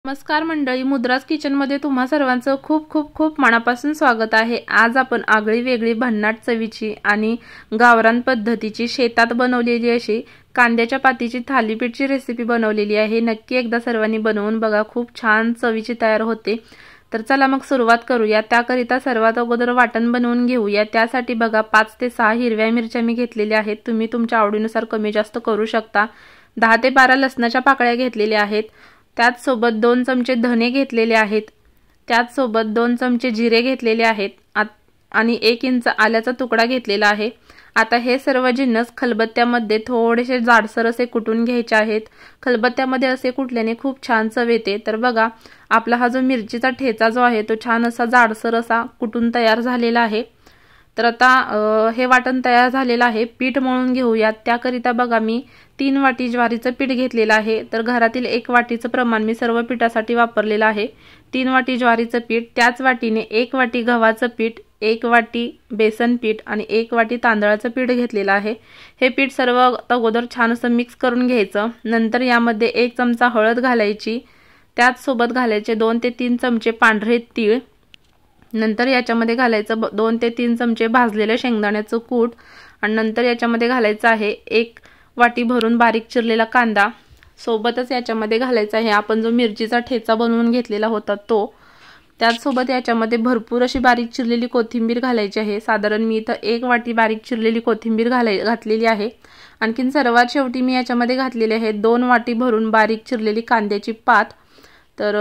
नमस्कार मंडळी, मुद्राज किचनमध्ये तुम्हा सर्वांचं खूप खूप खूप मनापासून स्वागत आहे। आज आपण आगळी वेगळी भन्नाट चवीची आणि गावरान पद्धतीची शेतात बनवलेली अशी कांद्याच्या पातीची थालीपीठची रेसिपी बनवलेली आहे। नक्की एकदा सर्वांनी बनवून बघा, खूप छान चवीची तयार होते। तर चला मग सुरुवात करूया। त्याकरिता सर्वात अगोदर वाटण बनवून घेऊया। त्यासाठी बघा 5 ते 6 हिरव्या मिरच्या मी घेतलेल्या आहेत। तुम्ही तुमच्या आवडीनुसार कमी जास्त करू शकता। 10 ते 12 लसणाच्या पाकळ्या घेतलेल्या आहेत। त्याच सोबत 2 चमचे धने घेतलेले आहेत। त्याच सोबत 2 चमचे जिरे घेतलेले आहेत आणि 1 इंच आल्याचा तुकडा घेतलेला आहे। आता हे सर्व जिन्नस खलबत्त्यामध्ये थोडेसे जाडसर असे कुटून घ्यायचे आहेत। खलबत्त्यामध्ये असे कुटल्याने खूप छान चव येते। तर बघा, आपला हा जो मिरचीचा ठेचा जो आहे तो छान असा जाडसर असा कुटून तयार झालेला आहे। तर आता हे वाटण तयार झालेलं आहे। पीठ मळून घेऊया। त्याकरिता बघा, मी 3 वाटी ज्वारीचं पीठ घेतलेलं आहे। तर घरातील 1 वाटीचं प्रमाण मी सर्व पीठासाठी वापरलेलं आहे। 3 वाटी ज्वारीचं पीठ, त्याच वाटीने 1 वाटी गव्हाचं पीठ, 1 वाटी बेसन पीठ आणि 1 वाटी तांदळाचं पीठ घेतलेलं आहे। हे पीठ सर्व अगोदर छान असं मिक्स करून घ्यायचं। नंतर यामध्ये 1 चमचा हळद घालायची। त्याच सोबत घालायचे 2 ते 3 चमचे पांढरे तीळ। नंतर याच्यामध्ये घालायचं 2 ते 3 चमचे भाजलेले शेंगदाण्याचं कूट आणि नंतर याच्यामध्ये घालायचं आहे 1 वाटी भरून बारीक चिरलेला कांदा। सोबतच याच्यामध्ये घालायचा आहे आपण जो मिरचीचा ठेचा बनवून घेतलेला होता तो। त्याच सोबत याच्यामध्ये भरपूर अशी बारीक चिरलेली कोथिंबीर घालायची आहे। साधारण मी इथं 1 वाटी बारीक चिरलेली कोथिंबीर घातलेली आहे। आणखीन सर्वात शेवटी मी याच्यामध्ये घातलेले आहे 2 वाटी भरून बारीक चिरलेली कांद्याची पात। तर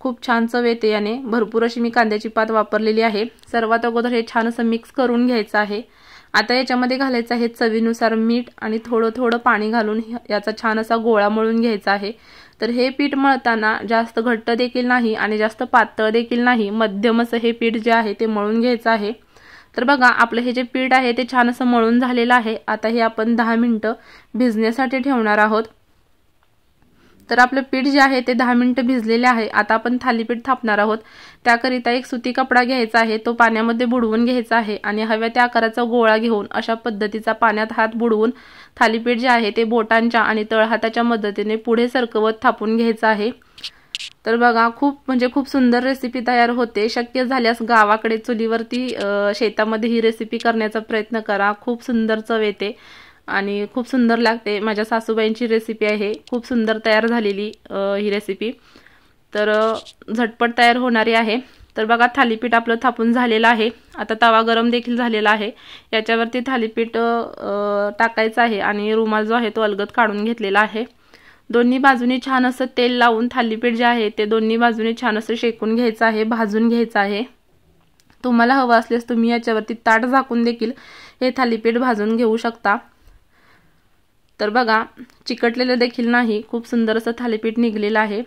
खूप छान चव येते याने। भरपूर अशी मी कांद्याची पात वापरलेली आहे। सर्वात अगोदर हे छान असं मिक्स करून घ्यायचं आहे। आता याच्यामध्ये घालायचं आहे चवीनुसार मीठ आणि थोडं थोडं पाणी घालून याचा छान असा गोळा मळून घ्यायचा आहे। तर हे पीठ मळताना जास्त घट्ट देखील नाही आणि जास्त पातळ देखील नाही, मध्यम असं हे पीठ जे आहे ते मळून घ्यायचं आहे। तर बघा, आपलं हे जे पीठ आहे ते छान असं मळून झालेलं आहे। आता हे आपण 10 मिनिटं भिजण्यासाठी ठेवणार आहोत। तर आपलं पीठ जे आहे ते 10 मिनिटं भिजलेले आहे। आता आपण थालीपीठ थापणार आहोत। त्याकरिता एक सुती कपडा घ्यायचा आहे, तो पाण्यामध्ये बुडवून घ्यायचा आहे आणि हव्या त्या आकाराचा गोळा घेऊन अशा पद्धतीचा पाण्यात हात बुडवून थालीपीठ जे आहे ते बोटांच्या आणि तळहाताच्या मदतीने पुढे सरकवत थापून घ्यायचं आहे। तर बघा, खूप सुंदर रेसिपी तयार होते। शक्य झाल्यास गावाकडे चुलीवरती शेतामध्ये ही रेसिपी करण्याचा प्रयत्न करा। खूप सुंदर चव येते आणि खूप सुंदर लागते। माझ्या सासूबाईंची रेसिपी आहे, खूप सुंदर तयार झालेली ही रेसिपी। तर झटपट तयार होणारी आहे। तर बघा, थालीपीठ आपलं थापून झालेलं आहे। आता तवा गरम देखील झालेला आहे। याच्यावरती थालीपीठ टाकायचं आहे आणि रुमाल जो आहे तो अलगद काढून घेतलेला आहे। दोन्ही बाजूनी छान असं तेल लावून थालीपीठ जे आहे ते दोन्ही बाजूनी छान असं शेकून घ्यायचं आहे, भाजून घ्यायचं आहे। तुम्हाला हवं असल्यास तुम्ही याच्यावरती ताट झाकून देखील हे थालीपीठ भाजून घेऊ शकता। तर बघा, चिकटलेलं देखील नाही, खूप सुंदर असं थालीपीठ निघलेलं आहे।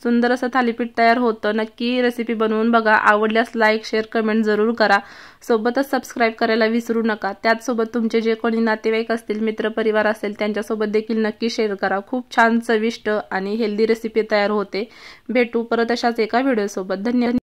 सुंदर असं थालीपीठ तयार होतं। नक्की रेसिपी बनवून बघा। आवडल्यास लाईक, शेअर, कमेंट जरूर करा। सोबतच सबस्क्राईब करायला विसरू नका। त्याचसोबत तुमचे जे कोणी नातेवाईक असतील, मित्रपरिवार असेल, त्यांच्यासोबत देखील नक्की शेअर करा। खूप छान चविष्ट आणि हेल्दी रेसिपी तयार होते। भेटू परत अशाच एका व्हिडिओ सोबत। धन्यवाद।